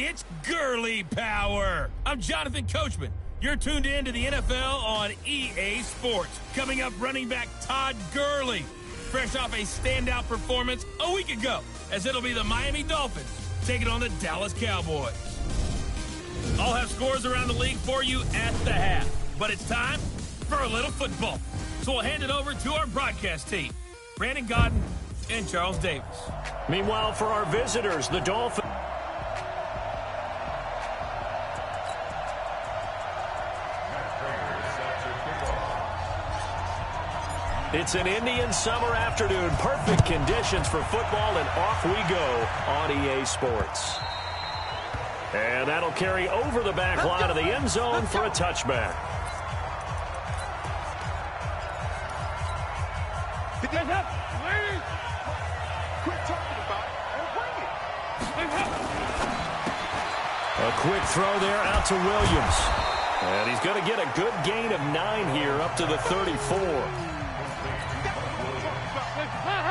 it's Gurley Power. I'm Jonathan Coachman. You're tuned in to the NFL on EA Sports. Coming up, running back Todd Gurley, fresh off a standout performance a week ago, as it'll be the Miami Dolphins taking on the Dallas Cowboys. I'll have scores around the league for you at the half, but it's time for a little football. So we'll hand it over to our broadcast team, Brandon Godden and Charles Davis. Meanwhile, for our visitors, the Dolphins. It's an Indian summer afternoon. Perfect conditions for football, and off we go on EA Sports. And that'll carry over the back line of the end zone for a touchback. A quick throw there out to Williams. And he's going to get a good gain of 9 here up to the 34.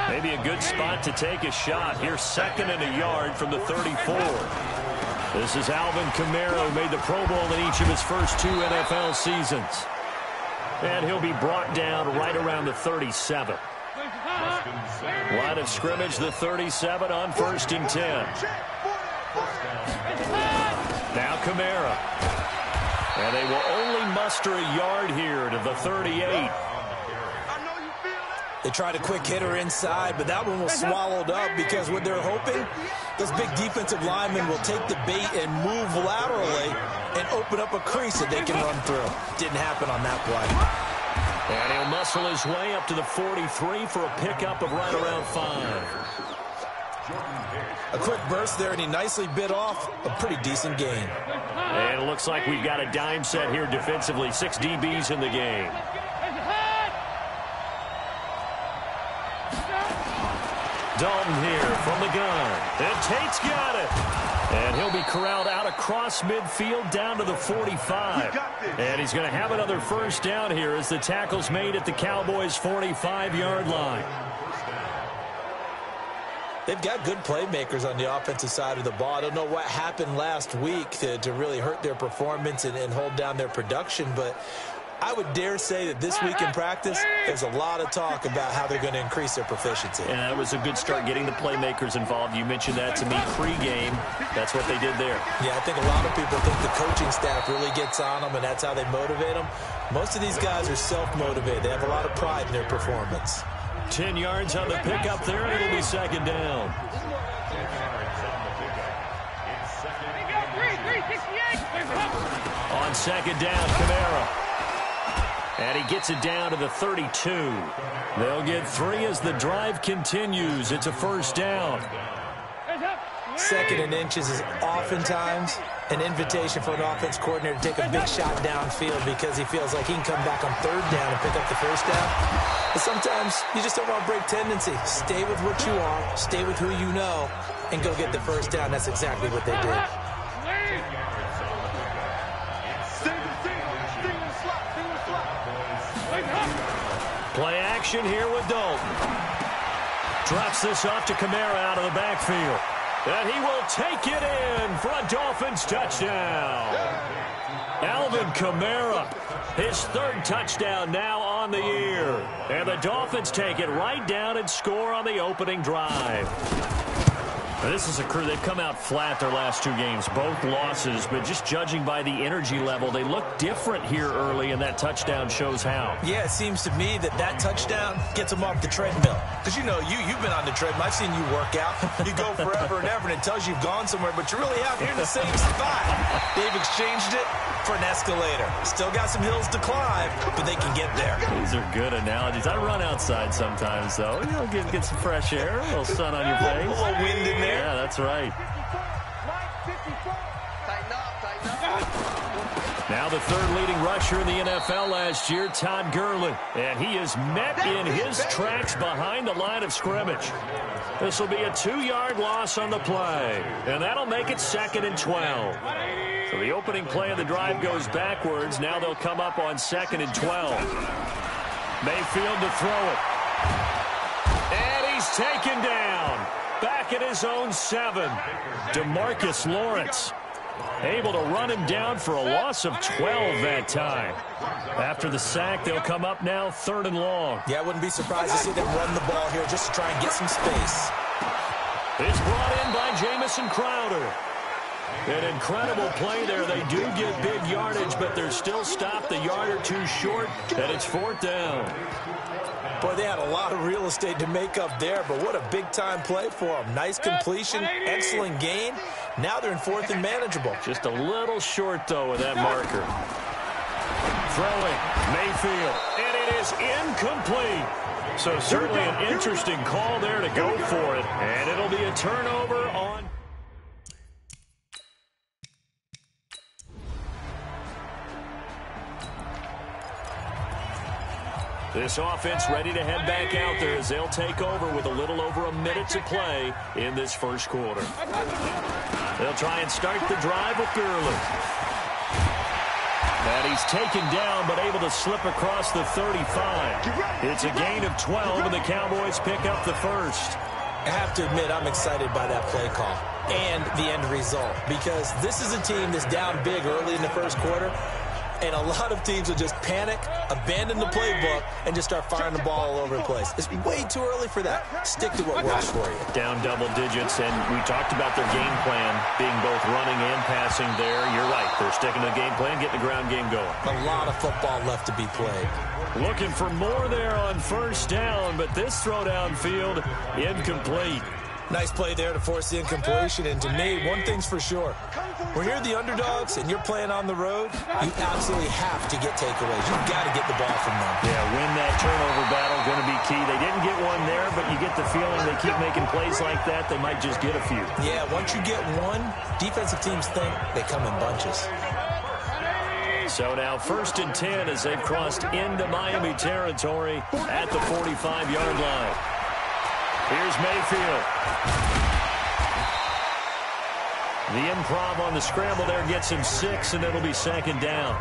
Maybe a good spot to take a shot. Here's 2nd and a yard from the 34. This is Alvin Kamara, who made the Pro Bowl in each of his first 2 NFL seasons. And he'll be brought down right around the 37. Line of scrimmage, the 37 on 1st and 10. Now Kamara. And they will only muster a yard here to the 38. They tried a quick hitter inside, but that one was swallowed up because what they're hoping, those big defensive linemen will take the bait and move laterally and open up a crease that they can run through. Didn't happen on that play. And he'll muscle his way up to the 43 for a pickup of right around 5. A quick burst there, and he nicely bit off a pretty decent gain. And it looks like we've got a dime set here defensively. 6 DBs in the game. Dalton here from the gun. And Tate's got it. And he'll be corralled out across midfield down to the 45. And he's going to have another first down here as the tackle's made at the Cowboys' 45-yard line. They've got good playmakers on the offensive side of the ball. I don't know what happened last week to really hurt their performance and hold down their production, but I would dare say that this week in practice, there's a lot of talk about how they're going to increase their proficiency. And that was a good start getting the playmakers involved. You mentioned that to me pregame. That's what they did there. Yeah, I think a lot of people think the coaching staff really gets on them, and that's how they motivate them. Most of these guys are self-motivated. They have a lot of pride in their performance. 10 yards on the pickup there, and it'll be 2nd down. On 2nd down, Kamara. And he gets it down to the 32. They'll get 3 as the drive continues. It's a first down. 2nd and inches is oftentimes an invitation for an offense coordinator to take a big shot downfield because he feels like he can come back on 3rd down and pick up the first down. But sometimes you just don't want to break tendency. Stay with what you are, stay with who you know, and go get the first down. That's exactly what they did. Play action here with Dalton. Drops this off to Kamara out of the backfield. And he will take it in for a Dolphins touchdown. Alvin Kamara, his 3rd touchdown now on the year. And the Dolphins take it right down and score on the opening drive. This is a crew, they've come out flat their last 2 games, both losses, but just judging by the energy level, they look different here early, and that touchdown shows how. Yeah, it seems to me that touchdown gets them off the treadmill. Because, you know, you've been on the treadmill. I've seen you work out. You go forever and ever, and it tells you you've gone somewhere, but you're really out here in the same spot. They've exchanged it for an escalator. Still got some hills to climb, but they can get there. These are good analogies. I run outside sometimes, though. You know, get some fresh air, a little sun on your face. A little wind in there. Yeah, that's right. Now the 3rd leading rusher in the NFL last year, Todd Gurley. And he is met in his tracks behind the line of scrimmage. This will be a 2-yard loss on the play. And that'll make it 2nd and 12. So the opening play of the drive goes backwards. Now they'll come up on 2nd and 12. Mayfield to throw it. And he's taken down. Back at his own 7. DeMarcus Lawrence. Able to run him down for a loss of 12 that time. After the sack, they'll come up now 3rd and long. Yeah, I wouldn't be surprised to see them run the ball here just to try and get some space. It's brought in by Jamison Crowder. An incredible play there. They do get big yardage, but they're still stopped a yard or two short, and it's 4th down. Boy, they had a lot of real estate to make up there, but what a big-time play for them. Nice completion, excellent gain. Now they're in 4th and manageable. Just a little short, though, with that marker. Throwing, Mayfield, and it is incomplete. So certainly an interesting call there to go for it, and it'll be a turnover on... This offense ready to head back out there as they'll take over with a little over a minute to play in this first quarter. They'll try and start the drive with Gurley. And he's taken down but able to slip across the 35. It's a gain of 12 and the Cowboys pick up the first. I have to admit, I'm excited by that play call and the end result because this is a team that's down big early in the first quarter. And a lot of teams will just panic, abandon the playbook, and just start firing the ball all over the place. It's way too early for that. Stick to what works for you. Down double digits, and we talked about their game plan being both running and passing there. You're right. They're sticking to the game plan, getting the ground game going. A lot of football left to be played. Looking for more there on 1st down, but this throw downfield, incomplete. Nice play there to force the incompletion, and to me, one thing's for sure. When you're the underdogs and you're playing on the road, you absolutely have to get takeaways. You've got to get the ball from them. Yeah, win that turnover battle, going to be key. They didn't get one there, but you get the feeling they keep making plays like that, they might just get a few. Yeah, once you get one, defensive teams think they come in bunches. So now 1st and 10 as they've crossed into Miami territory at the 45-yard line. Here's Mayfield. The improv on the scramble there gets him 6, and it'll be 2nd down.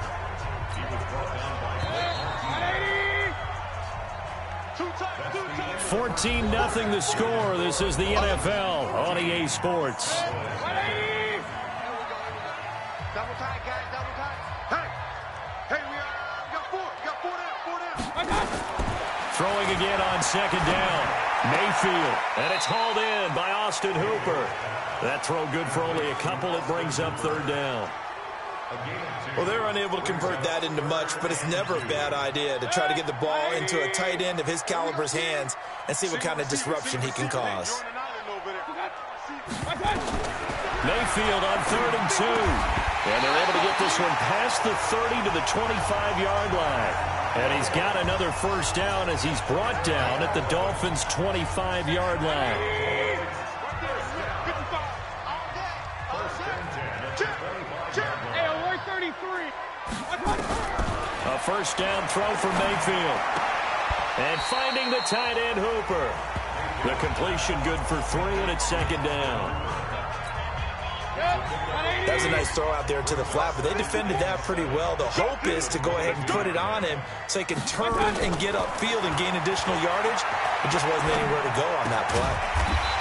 14-0 the score. This is the NFL on EA Sports. Double tight, guys, double tight. Hey, we got four down. Throwing again on 2nd down. Mayfield, and it's hauled in by Austin Hooper. That throw good for only a couple. It brings up 3rd down. Well, they're unable to convert that into much, but it's never a bad idea to try to get the ball into a tight end of his caliber's hands and see what kind of disruption he can cause. Mayfield on 3rd and 2. And they're able to get this one past the 30 to the 25-yard line. And he's got another 1st down as he's brought down at the Dolphins' 25-yard line. A 1st down throw for Mayfield. And finding the tight end Hooper. The completion good for 3, and it's 2nd down. That was a nice throw out there to the flat, but they defended that pretty well. The hope is to go ahead and put it on him so he can turn and get upfield and gain additional yardage. It just wasn't anywhere to go on that play.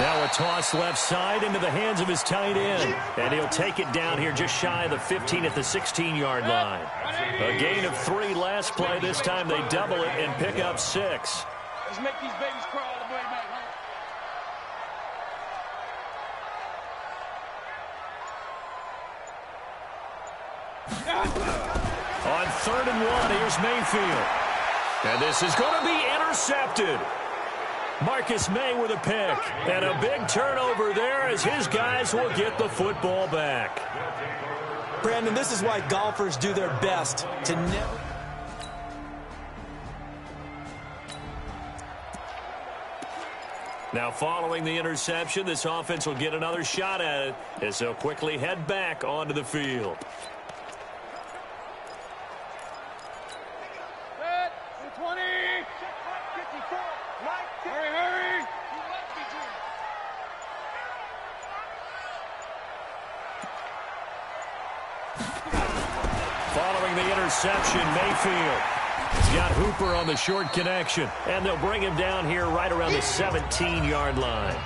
Now a toss left side into the hands of his tight end. And he'll take it down here just shy of the 15 at the 16-yard line. A gain of 3 last play. This time they double it and pick up 6. Let's make these babies crawl all the way back home. On 3rd and 1, here's Mayfield. And this is going to be intercepted. Marcus May with a pick. And a big turnover there as his guys will get the football back. Brandon, this is why golfers do their best to never... Now following the interception, this offense will get another shot at it as they'll quickly head back onto the field. Following the interception, Mayfield has got Hooper on the short connection, and they'll bring him down here right around the 17-yard line.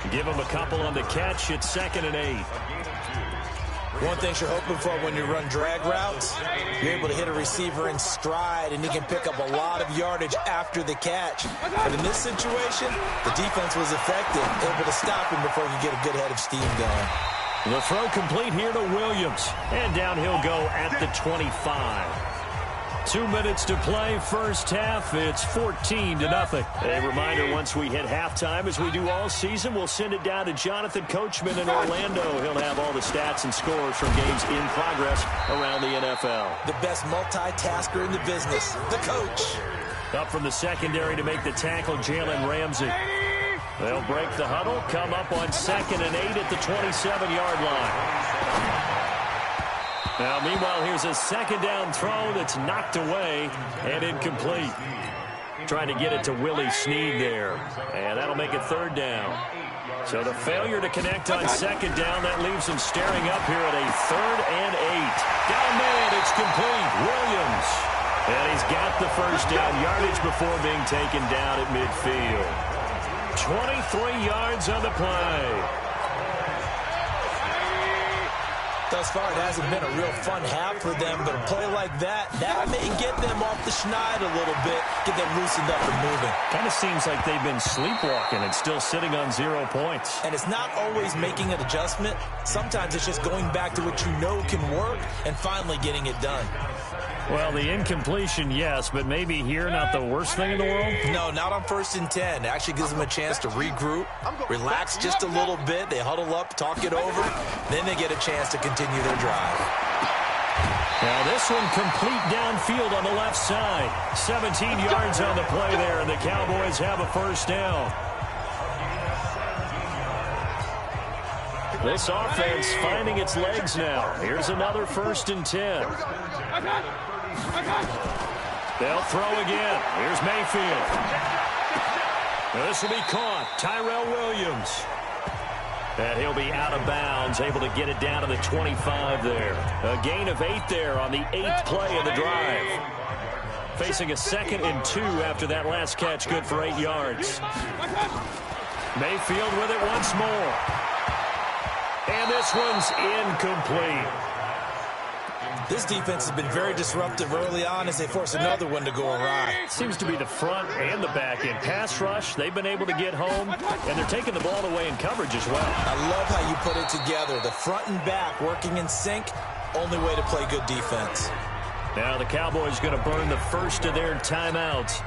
Give him a couple on the catch. It's 2nd and 8. One thing you're hoping for when you run drag routes, you're able to hit a receiver in stride, and he can pick up a lot of yardage after the catch. But in this situation, the defense was effective, able to stop him before he could get a good head of steam going. The throw complete here to Williams. And down he'll go at the 25. 2 minutes to play, first half. It's 14-0. A reminder, once we hit halftime, as we do all season, we'll send it down to Jonathan Coachman in Orlando. He'll have all the stats and scores from games in progress around the NFL. The best multitasker in the business, the coach. Up from the secondary to make the tackle, Jalen Ramsey. They'll break the huddle, come up on 2nd and 8 at the 27-yard line. Now, meanwhile, here's a second down throw that's knocked away and incomplete. Trying to get it to Willie Snead there. And that'll make it 3rd down. So the failure to connect on 2nd down, that leaves him staring up here at a 3rd and 8. Down man, it's complete. Williams. And he's got the first down yardage before being taken down at midfield. 23 yards on the play. Thus far, it hasn't been a real fun half for them, but a play like that may get them off the schneid a little bit, get them loosened up and moving. Kind of seems like they've been sleepwalking and still sitting on 0 points. And it's not always making an adjustment. Sometimes it's just going back to what you know can work and finally getting it done. Well, the incompletion, yes, but maybe here not the worst thing in the world? No, not on 1st and 10. It actually gives them a chance to regroup, relax just a little bit. They huddle up, talk it over. Then they get a chance to continue their drive. Now this one complete downfield on the left side. 17 yards on the play there, and the Cowboys have a first down. This offense finding its legs now. Here's another 1st and 10. They'll throw again. Here's Mayfield. Now this will be caught. Tyrell Williams. And he'll be out of bounds, able to get it down to the 25 there. A gain of 8 there on the 8th play of the drive. Facing a 2nd and 2 after that last catch, good for 8 yards. Mayfield with it once more. And this one's incomplete. This defense has been very disruptive early on as they force another one to go awry. Seems to be the front and the back end. Pass rush, they've been able to get home, and they're taking the ball away in coverage as well. I love how you put it together. The front and back working in sync, only way to play good defense. Now the Cowboys going to burn the first of their timeouts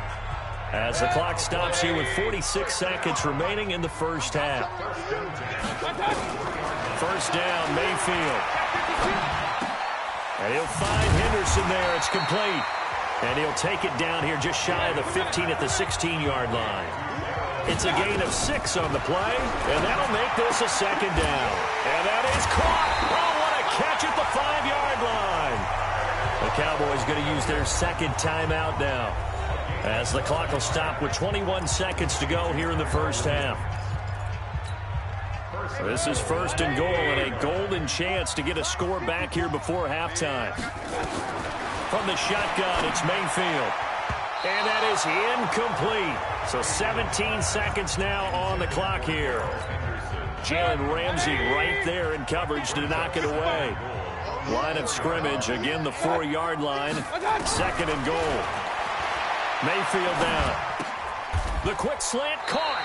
as the clock stops here with 46 seconds remaining in the first half. First down, Mayfield. And he'll find Henderson there. It's complete. And he'll take it down here just shy of the 15 at the 16-yard line. It's a gain of 6 on the play, and that'll make this a 2nd down. And that is caught. Oh, what a catch at the 5-yard line. The Cowboys going to use their 2nd timeout now, as the clock will stop with 21 seconds to go here in the first half. This is 1st and goal and a golden chance to get a score back here before halftime. From the shotgun, it's Mayfield. And that is incomplete. So 17 seconds now on the clock here. Jalen Ramsey right there in coverage to knock it away. Line of scrimmage, again the 4-yard line. 2nd and goal. Mayfield down. The quick slant caught.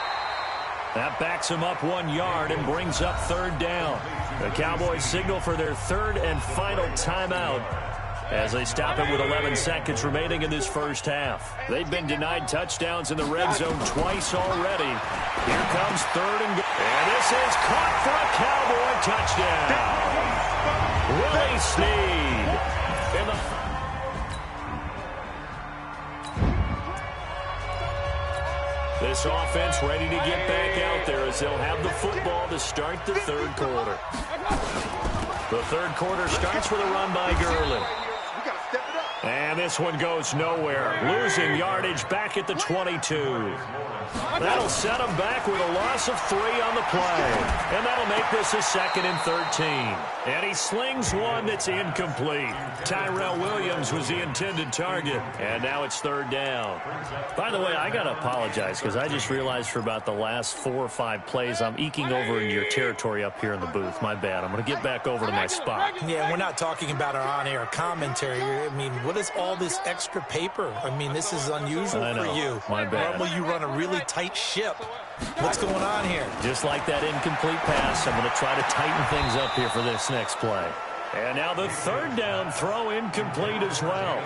That backs him up 1 yard and brings up 3rd down. The Cowboys signal for their 3rd and final timeout as they stop it with 11 seconds remaining in this first half. They've been denied touchdowns in the red zone twice already. Here comes 3rd and goal. And this is caught for a Cowboy touchdown. Willie Snead in the This offense ready to get back out there as they'll have the football to start the 3rd quarter. The 3rd quarter starts with a run by Gurley. And this one goes nowhere. Losing yardage back at the 22. That'll set him back with a loss of 3 on the play. And that'll make this a 2nd and 13. And he slings one that's incomplete. Tyrell Williams was the intended target. And now it's 3rd down. By the way, I got to apologize because I just realized for about the last 4 or 5 plays, I'm eking over into your territory up here in the booth. My bad. I'm going to get back over to my spot. Yeah, we're not talking about our on-air commentary. I mean, what is all this extra paper? I mean, this is unusual for you. My bad. Normally you run a really tight ship. What's going on here? Just like that incomplete pass, I'm going to try to tighten things up here for this next play. And now the 3rd down throw incomplete as well.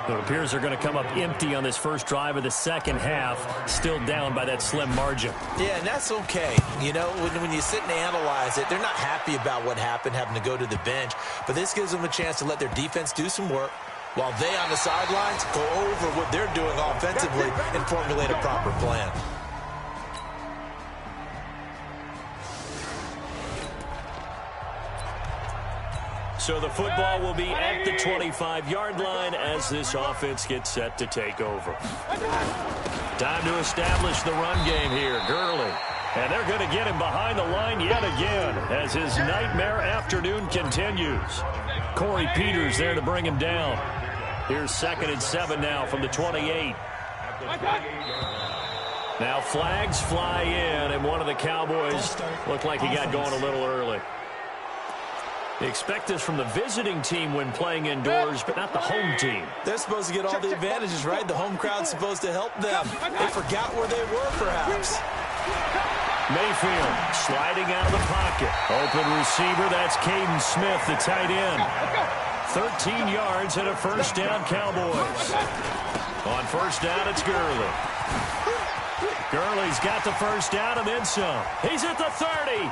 It appears they're going to come up empty on this first drive of the second half, still down by that slim margin. Yeah, and that's okay. You know, when you sit and analyze it, they're not happy about what happened, having to go to the bench. But this gives them a chance to let their defense do some work while they on the sidelines go over what they're doing offensively and formulate a proper plan. So the football will be at the 25-yard line as this offense gets set to take over. Time to establish the run game here. Gurley. And they're going to get him behind the line yet again as his nightmare afternoon continues. Corey Peters there to bring him down. Here's 2nd and 7 now from the 28. Now flags fly in, and one of the Cowboys looked like he got going a little early. They expect this from the visiting team when playing indoors, but not the home team. They're supposed to get all the advantages, right? The home crowd's supposed to help them. They forgot where they were, perhaps. Mayfield sliding out of the pocket. Open receiver, that's Caden Smith, the tight end. 13 yards and a 1st down, Cowboys. On 1st down, it's Gurley. Gurley's got the 1st down and then some. He's at the 30.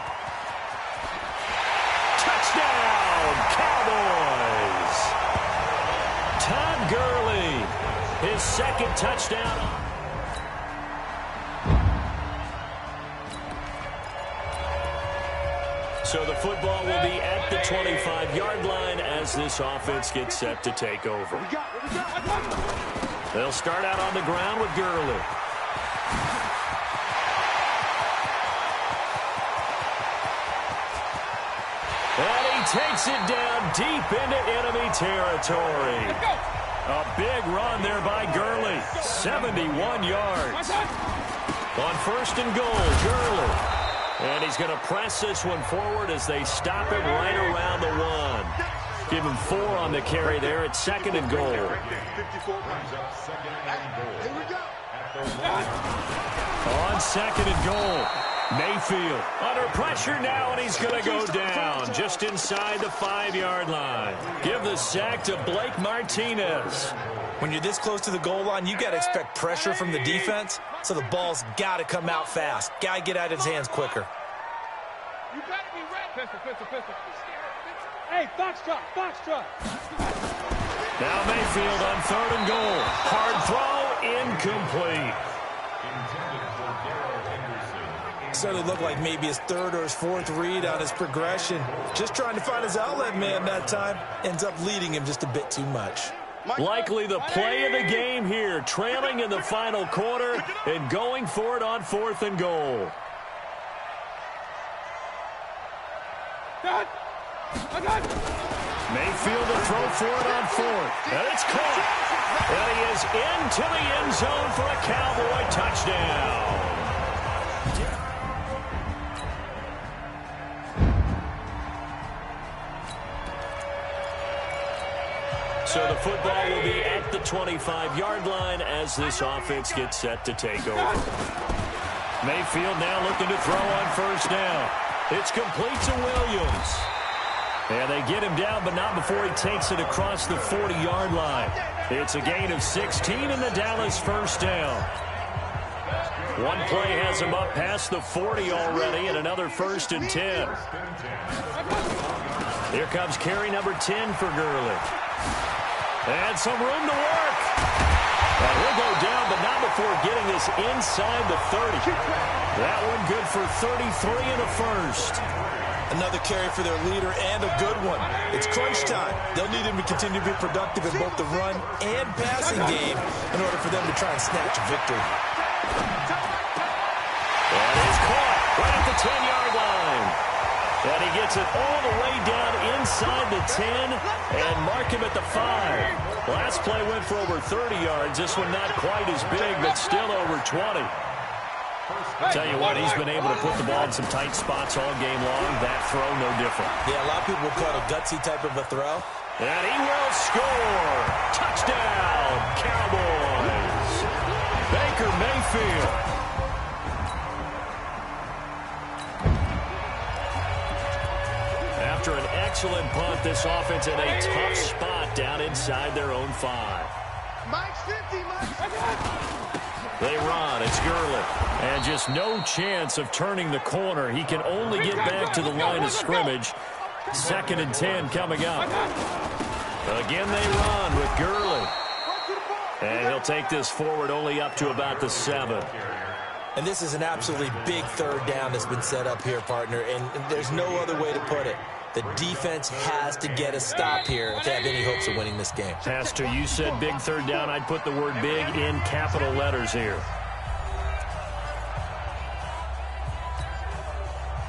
Touchdown, Cowboys! Todd Gurley, his 2nd touchdown. So the football will be at the 25-yard line as this offense gets set to take over. They'll start out on the ground with Gurley. And he takes it down deep into enemy territory. A big run there by Gurley. 71 yards. On 1st and goal, Gurley. And he's going to press this one forward as they stop him right around the 1. Give him 4 on the carry there at 2nd and goal. On 2nd and goal. Mayfield under pressure now, and he's going to go down just inside the 5-yard line. Give the sack to Blake Martinez. When you're this close to the goal line, you got to expect pressure from the defense, so the ball's got to come out fast. Got to get out of his hands quicker. You got to be ready. Pistol. Hey, Foxtrot. Now Mayfield on 3rd and goal. Hard throw, incomplete. Started to look like maybe his 3rd or his 4th read on his progression. Just trying to find his outlet man that time. Ends up leading him just a bit too much. Likely the play of the game here, trailing in the final quarter and going for it on 4th and goal. Mayfield to throw for it on 4th. And it's caught. And he is into the end zone for a Cowboy touchdown. So the football will be at the 25-yard line as this offense gets set to take over. Mayfield now looking to throw on 1st down. It's complete to Williams. And they get him down, but not before he takes it across the 40-yard line. It's a gain of 16 in the Dallas 1st down. One play has him up past the 40 already, and another 1st and 10. Here comes carry number 10 for Gurley. And some room to work. And he'll go down, but not before getting this inside the 30. That one good for 33 and a 1st. Another carry for their leader and a good one. It's crunch time. They'll need him to continue to be productive in both the run and passing game in order for them to try and snatch a victory. 10-yard line. And he gets it all the way down inside the 10 and mark him at the 5. Last play went for over 30 yards. This one not quite as big, but still over 20. Tell you what, he's been able to put the ball in some tight spots all game long. That throw, no different. Yeah, a lot of people would call it a gutsy type of a throw. And he will score. Touchdown, Cowboys. Baker Mayfield. After an excellent punt, this offense in a tough spot down inside their own 5. They run. It's Gurley. And just no chance of turning the corner. He can only get back to the line of scrimmage. 2nd and 10 coming up. Again, they run with Gurley. And he'll take this forward only up to about the 7. And this is an absolutely big 3rd down that's been set up here, partner. And there's no other way to put it. The defense has to get a stop here if they have any hopes of winning this game. Pastor, you said big 3rd down. I'd put the word big in capital letters here.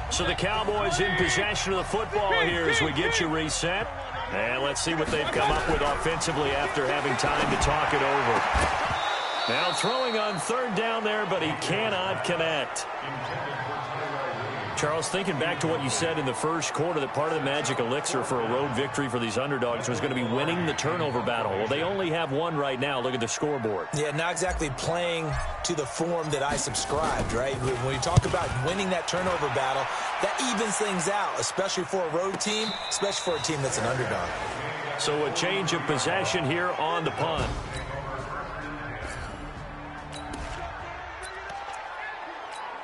So the Cowboys in possession of the football here as we get you reset. And let's see what they've come up with offensively after having time to talk it over. Now throwing on 3rd down there, but he cannot connect. Charles, thinking back to what you said in the first quarter, that part of the magic elixir for a road victory for these underdogs was going to be winning the turnover battle. Well, they only have one right now. Look at the scoreboard. Yeah, not exactly playing to the form that I subscribed, right? When you talk about winning that turnover battle, that evens things out, especially for a road team, especially for a team that's an underdog. So a change of possession here on the punt.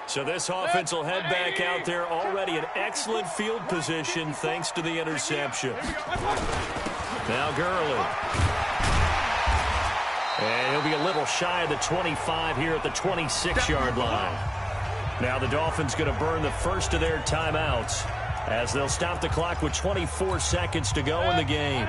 So this offense will head back out there, already in excellent field position thanks to the interception. Now Gurley. And he'll be a little shy of the 25 here at the 26-yard line. Now the Dolphins going to burn the first of their timeouts as they'll stop the clock with 24 seconds to go in the game.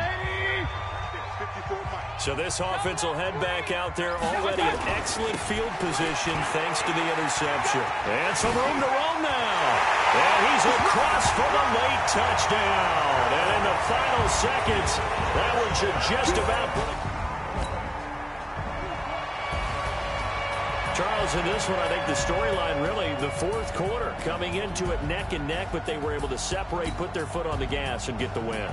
So this offense will head back out there, already in excellent field position thanks to the interception. And some room to roam now. And he's across for the late touchdown. And in the final seconds, that one should just about put it. Charles, in this one, I think the storyline really, the 4th quarter, coming into it neck and neck, but they were able to separate, put their foot on the gas, and get the win.